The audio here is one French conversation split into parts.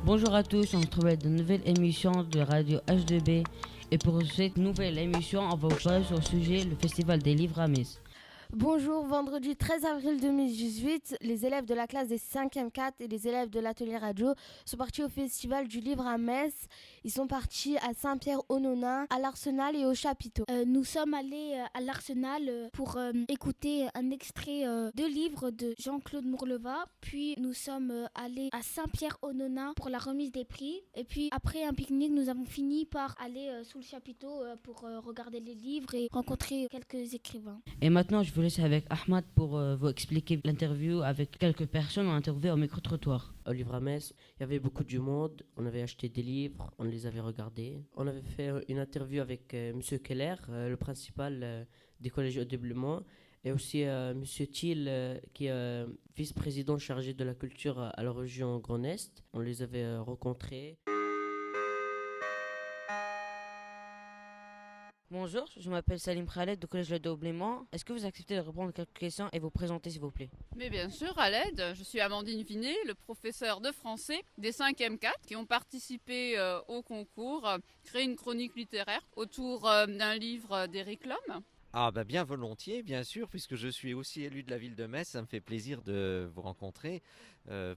Bonjour à tous, on se retrouve avec de nouvelles émissions de Radio H2B. Et pour cette nouvelle émission, on va vous parler sur le sujet le Festival des livres à Metz. Bonjour, vendredi 13 avril 2018, les élèves de la classe des 5e 4 et les élèves de l'atelier radio sont partis au Festival du livre à Metz. Ils sont partis à Saint-Pierre-aux-Nonains, à l'Arsenal et au Chapiteau. Nous sommes allés à l'Arsenal pour écouter un extrait de livre de Jean-Claude Mourleva. Puis nous sommes allés à Saint-Pierre-aux-Nonains pour la remise des prix. Et puis après un pique-nique, nous avons fini par aller sous le chapiteau pour regarder les livres et rencontrer quelques écrivains. Et maintenant, je vous laisse avec Ahmad pour vous expliquer l'interview avec quelques personnes interviewées au micro-trottoir. Au livre à Metz, il y avait beaucoup du monde, on avait acheté des livres, on les avait regardés. On avait fait une interview avec M. Keller, le principal des collèges de Blémont, et aussi M. Thiel, qui est vice-président chargé de la culture à la région Grand Est. On les avait rencontrés. Bonjour, je m'appelle Salim Khaled du collège de Blémont. Est-ce que vous acceptez de répondre à quelques questions et vous présenter s'il vous plaît? Mais bien sûr, Khaled, je suis Amandine Vinet, le professeur de français des 5e 4 qui ont participé au concours, créé une chronique littéraire autour d'un livre d'Éric Lhomme. Ah bah bien volontiers, bien sûr, puisque je suis aussi élu de la ville de Metz, ça me fait plaisir de vous rencontrer.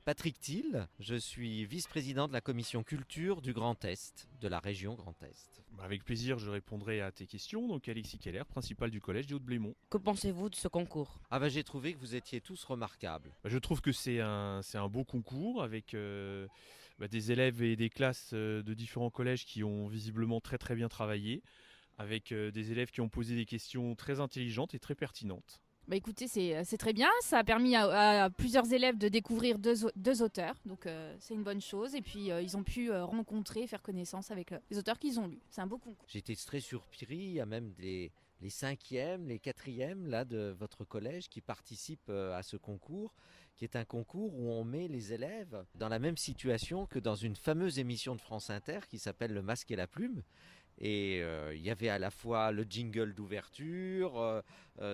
Patrick Thiel, je suis vice-président de la commission culture du Grand Est, de la région Grand Est. Avec plaisir, je répondrai à tes questions. Donc Alexis Keller, principal du collège des Hauts-de-Blémont. Que pensez-vous de ce concours? Ah bah j'ai trouvé que vous étiez tous remarquables. Je trouve que c'est un beau concours avec des élèves et des classes de différents collèges qui ont visiblement très très bien travaillé, avec des élèves qui ont posé des questions très intelligentes et très pertinentes. Écoutez, c'est très bien. Ça a permis à plusieurs élèves de découvrir deux auteurs. Donc c'est une bonne chose. Et puis ils ont pu rencontrer, faire connaissance avec les auteurs qu'ils ont lus. C'est un beau concours. J'étais très surpris, il y a même les 5e, les 4e là, de votre collège qui participent à ce concours, qui est un concours où on met les élèves dans la même situation que dans une fameuse émission de France Inter qui s'appelle Le Masque et la Plume. Et il y avait à la fois le jingle d'ouverture,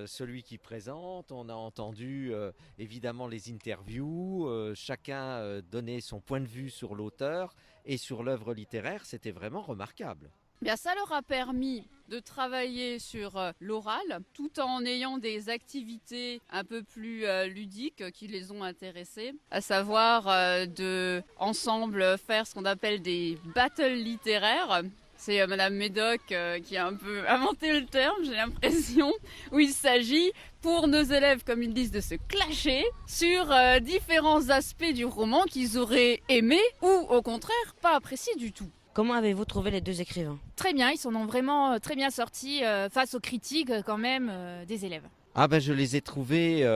celui qui présente, on a entendu évidemment les interviews, chacun donnait son point de vue sur l'auteur et sur l'œuvre littéraire, c'était vraiment remarquable. Bien, ça leur a permis de travailler sur l'oral tout en ayant des activités un peu plus ludiques qui les ont intéressés, à savoir de ensemble faire ce qu'on appelle des battles littéraires. C'est Madame Médoc qui a un peu inventé le terme, j'ai l'impression, où il s'agit pour nos élèves, comme ils disent, de se clasher sur différents aspects du roman qu'ils auraient aimé ou au contraire pas apprécié du tout. Comment avez-vous trouvé les deux écrivains? Très bien, ils s'en ont vraiment très bien sortis face aux critiques quand même des élèves. Ah ben je les ai trouvés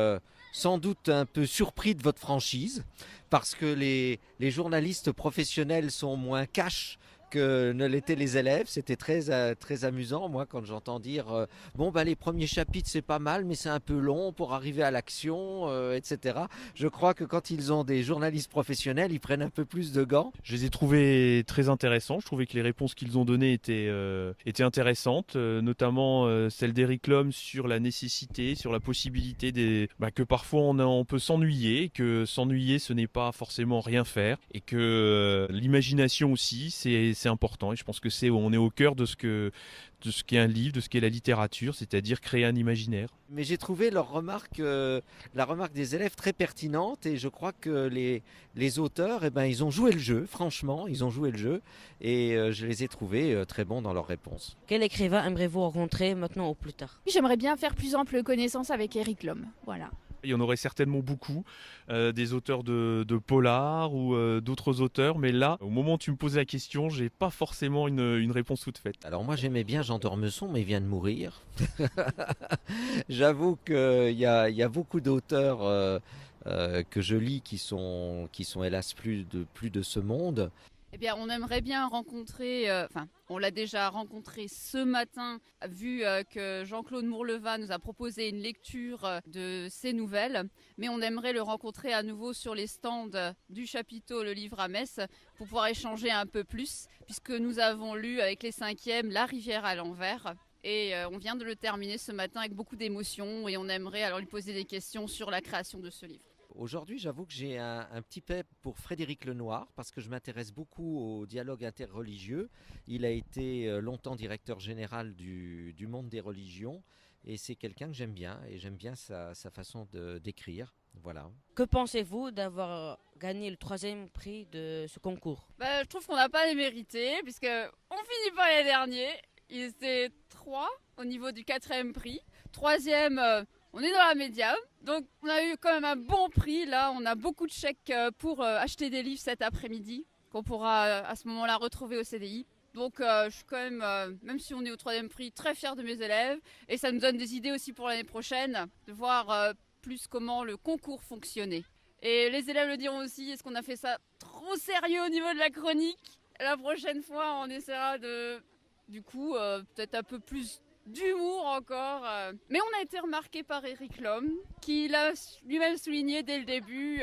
sans doute un peu surpris de votre franchise, parce que les journalistes professionnels sont moins cash que ne l'étaient les élèves. C'était très amusant, moi, quand j'entends dire les premiers chapitres c'est pas mal, mais c'est un peu long pour arriver à l'action, etc. Je crois que quand ils ont des journalistes professionnels, ils prennent un peu plus de gants. Je les ai trouvés très intéressants. Je trouvais que les réponses qu'ils ont données étaient intéressantes, notamment celle d'Éric Lhomme sur la nécessité, sur la possibilité que parfois on peut s'ennuyer, que s'ennuyer ce n'est pas forcément rien faire, et que l'imagination aussi c'est important. Et je pense que on est au cœur de ce qu'est un livre, de ce qu'est la littérature, c'est-à-dire créer un imaginaire. Mais j'ai trouvé la remarque des élèves très pertinente, et je crois que les auteurs, ils ont joué le jeu, franchement, ils ont joué le jeu, et je les ai trouvés très bons dans leurs réponses. Quel écrivain aimeriez-vous rencontrer maintenant ou plus tard? J'aimerais bien faire plus ample connaissance avec Éric Lhomme. Voilà. Il y en aurait certainement beaucoup, des auteurs de polar ou d'autres auteurs, mais là, au moment où tu me posais la question, j'ai pas forcément une réponse toute faite. Alors moi j'aimais bien Jean d'Ormesson, mais il vient de mourir. J'avoue qu'il y a beaucoup d'auteurs que je lis qui sont hélas plus de ce monde. Eh bien, on aimerait bien rencontrer, on l'a déjà rencontré ce matin, vu que Jean-Claude Mourleva nous a proposé une lecture de ses nouvelles, mais on aimerait le rencontrer à nouveau sur les stands du chapiteau Le Livre à Metz pour pouvoir échanger un peu plus, puisque nous avons lu avec les 5e La rivière à l'envers, Et on vient de le terminer ce matin avec beaucoup d'émotion et on aimerait alors lui poser des questions sur la création de ce livre. Aujourd'hui, j'avoue que j'ai un petit peu pour Frédéric Lenoir parce que je m'intéresse beaucoup au dialogue interreligieux. Il a été longtemps directeur général du Monde des religions et c'est quelqu'un que j'aime bien et j'aime bien sa façon d'écrire. Voilà. Que pensez-vous d'avoir gagné le 3e prix de ce concours? Je trouve qu'on n'a pas les mérités puisque on finit par les derniers. Ils étaient 3 au niveau du 4e prix. 3e, on est dans la médiane. Donc on a eu quand même un bon prix. Là, on a beaucoup de chèques pour acheter des livres cet après-midi qu'on pourra à ce moment-là retrouver au CDI. Donc je suis quand même si on est au 3e prix, très fière de mes élèves. Et ça nous donne des idées aussi pour l'année prochaine, de voir plus comment le concours fonctionnait. Et les élèves le diront aussi, est-ce qu'on a fait ça trop sérieux au niveau de la chronique? La prochaine fois, on essaiera du coup, peut-être un peu plus d'humour encore. Mais on a été remarqué par Eric Lhomme, qui l'a lui-même souligné dès le début.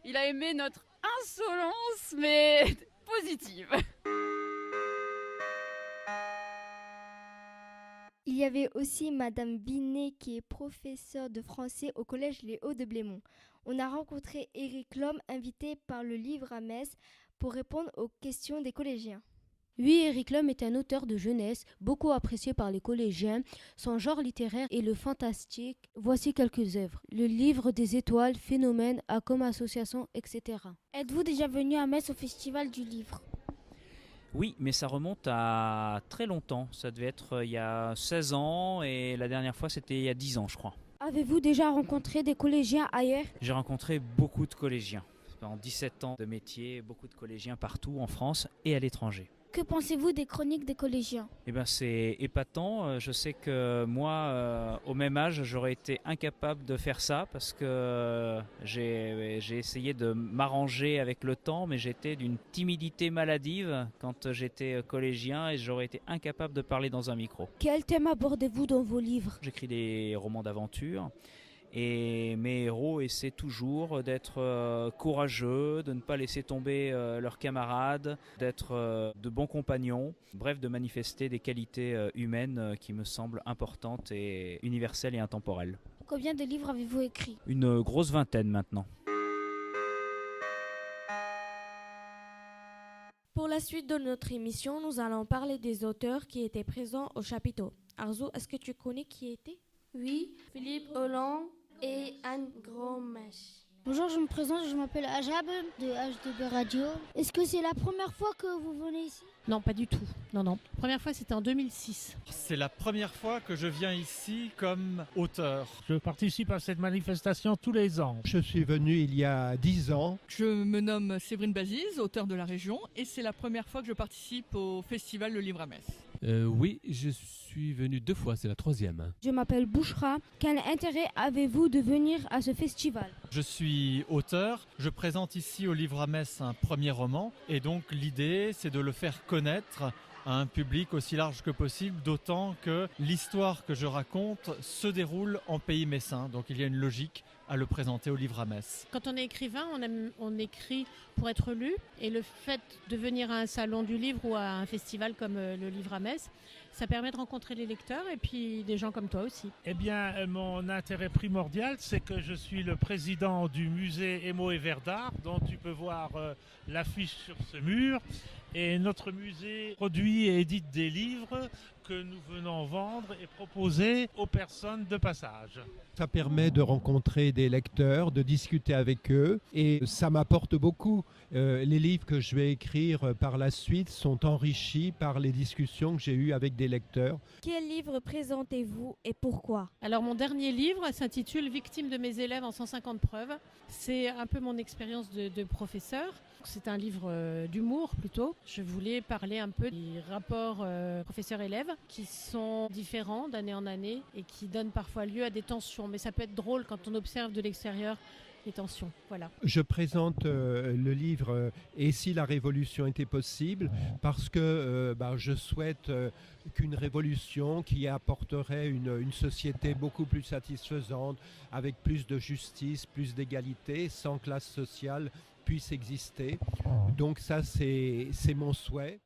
Il a aimé notre insolence, mais positive. Il y avait aussi Madame Binet qui est professeure de français au collège Les Hauts de Blémont. On a rencontré Eric Lhomme, invité par le livre à Metz, pour répondre aux questions des collégiens. Oui, Eric Lhomme est un auteur de jeunesse, beaucoup apprécié par les collégiens. Son genre littéraire est le fantastique. Voici quelques œuvres. Le livre des étoiles, Phénomène, A comme association, etc. Êtes-vous déjà venu à Metz au Festival du livre? Oui, mais ça remonte à très longtemps. Ça devait être il y a 16 ans et la dernière fois c'était il y a 10 ans je crois. Avez-vous déjà rencontré des collégiens ailleurs? J'ai rencontré beaucoup de collégiens. Pendant 17 ans de métier, beaucoup de collégiens partout en France et à l'étranger. Que pensez-vous des chroniques des collégiens? Eh ben, c'est épatant. Je sais que moi, au même âge, j'aurais été incapable de faire ça parce que j'ai essayé de m'arranger avec le temps, mais j'étais d'une timidité maladive quand j'étais collégien et j'aurais été incapable de parler dans un micro. Quel thème abordez-vous dans vos livres? J'écris des romans d'aventure. Et mes héros essaient toujours d'être courageux, de ne pas laisser tomber leurs camarades, d'être de bons compagnons, bref, de manifester des qualités humaines qui me semblent importantes et universelles et intemporelles. Combien de livres avez-vous écrit? Une grosse vingtaine maintenant. Pour la suite de notre émission, nous allons parler des auteurs qui étaient présents au chapiteau. Arzo, est-ce que tu connais qui était? Oui, Philippe Hollande et Anne Gromèche. Bonjour, je me présente, je m'appelle Ajab de H2B Radio. Est-ce que c'est la première fois que vous venez ici? Non, pas du tout. Non. La première fois, c'était en 2006. C'est la première fois que je viens ici comme auteur. Je participe à cette manifestation tous les ans. Je suis venu il y a 10 ans. Je me nomme Séverine Baziz, auteur de la région, et c'est la première fois que je participe au festival Le Livre à Metz. Oui, je suis venu 2 fois, c'est la 3e. Je m'appelle Bouchra. Quel intérêt avez-vous de venir à ce festival? Je suis auteur, je présente ici au Livre à Metz un premier roman, et donc l'idée c'est de le faire connaître à un public aussi large que possible, d'autant que l'histoire que je raconte se déroule en pays messin, donc il y a une logique à le présenter au Livre à Metz. Quand on est écrivain, on écrit pour être lu, et le fait de venir à un salon du livre ou à un festival comme le Livre à Metz, ça permet de rencontrer les lecteurs et puis des gens comme toi aussi. Eh bien, mon intérêt primordial, c'est que je suis le président du musée Émo et Vers d'Art, dont tu peux voir l'affiche sur ce mur. Et notre musée produit et édite des livres que nous venons vendre et proposer aux personnes de passage. Ça permet de rencontrer des lecteurs, de discuter avec eux et ça m'apporte beaucoup. Les livres que je vais écrire par la suite sont enrichis par les discussions que j'ai eues avec des lecteurs. Quel livre présentez-vous et pourquoi? Alors mon dernier livre s'intitule « Victime de mes élèves en 150 preuves ». C'est un peu mon expérience de professeur. C'est un livre d'humour plutôt. Je voulais parler un peu des rapports professeurs-élèves qui sont différents d'année en année et qui donnent parfois lieu à des tensions. Mais ça peut être drôle quand on observe de l'extérieur les tensions. Voilà. Je présente le livre « Et si la révolution était possible ?» parce que je souhaite qu'une révolution qui apporterait une société beaucoup plus satisfaisante, avec plus de justice, plus d'égalité, sans classe sociale, puisse exister. Donc ça, c'est mon souhait.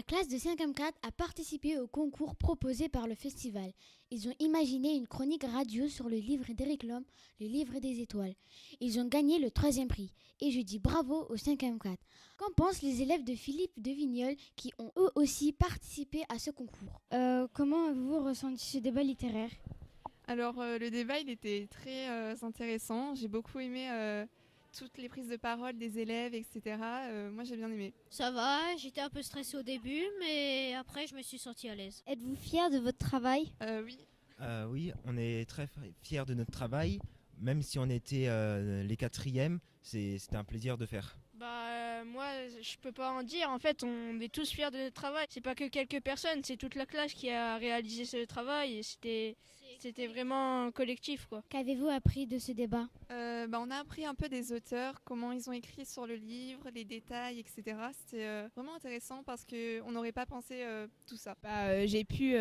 classe de 5e 4 a participé au concours proposé par le festival. Ils ont imaginé une chronique radio sur le livre d'Éric Lhomme, Le livre des étoiles. Ils ont gagné le 3e prix. Et je dis bravo au 5e 4. Qu'en pensent les élèves de Philippe de Vignoles qui ont eux aussi participé à ce concours? Comment avez-vous ressenti ce débat littéraire? Alors le débat il était très intéressant. J'ai beaucoup aimé toutes les prises de parole des élèves, etc. Moi j'ai bien aimé. Ça va, j'étais un peu stressée au début, mais après je me suis sentie à l'aise. Êtes-vous fier de votre travail? Oui. Oui, on est très fiers de notre travail. Même si on était les 4e, c'était un plaisir de faire. Moi, je peux pas en dire. En fait, on est tous fiers de notre travail. C'est pas que quelques personnes, c'est toute la classe qui a réalisé ce travail. Et c'était vraiment collectif, quoi. Qu'avez-vous appris de ce débat? On a appris un peu des auteurs, comment ils ont écrit sur le livre, les détails, etc. C'était vraiment intéressant parce qu'on n'aurait pas pensé tout ça. J'ai pu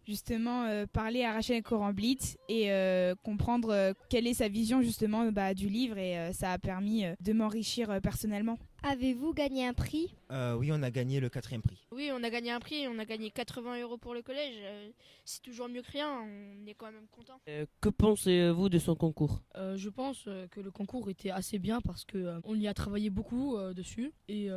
justement parler à Rachel Coran-Blitz et comprendre quelle est sa vision justement du livre et ça a permis de m'enrichir personnellement. Avez-vous gagné un prix? Oui, on a gagné le 4e prix. Oui, on a gagné un prix, on a gagné 80 € pour le collège. C'est toujours mieux que rien, on est quand même content. Que pensez-vous de son concours? Je pense que le concours était assez bien parce qu'on y a travaillé beaucoup dessus et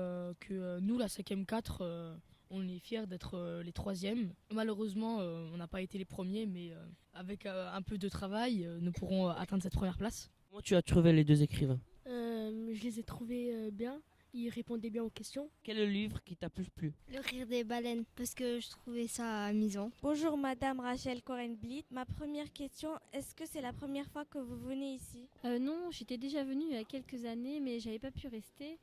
que nous, la 5e 4, on est fiers d'être les 3e. Malheureusement, on n'a pas été les premiers, mais avec un peu de travail, nous pourrons atteindre cette première place. Comment tu as trouvé les deux écrivains? Je les ai trouvés bien, ils répondaient bien aux questions. Quel est le livre qui t'a plus plu? Le rire des baleines, parce que je trouvais ça amusant. Bonjour Madame Rachel Coren-Blit. Ma première question, est-ce que c'est la première fois que vous venez ici? Non, j'étais déjà venue il y a quelques années, mais j'avais pas pu rester.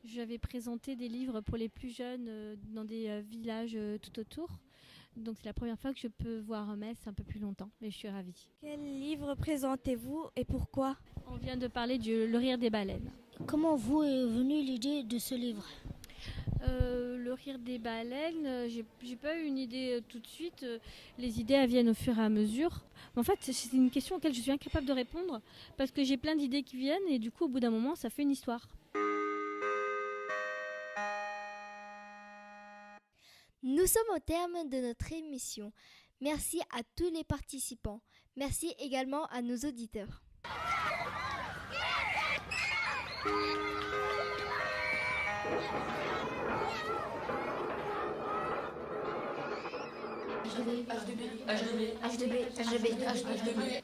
J'avais présenté des livres pour les plus jeunes dans des villages tout autour. Donc c'est la première fois que je peux voir Metz un peu plus longtemps, mais je suis ravie. Quel livre présentez-vous et pourquoi? On vient de parler du Le rire des baleines. Comment vous est venue l'idée de ce livre? Le rire des baleines, j'ai pas eu une idée tout de suite. Les idées elles viennent au fur et à mesure. En fait, c'est une question auquel je suis incapable de répondre parce que j'ai plein d'idées qui viennent et du coup, au bout d'un moment, ça fait une histoire. Nous sommes au terme de notre émission. Merci à tous les participants. Merci également à nos auditeurs. HDB.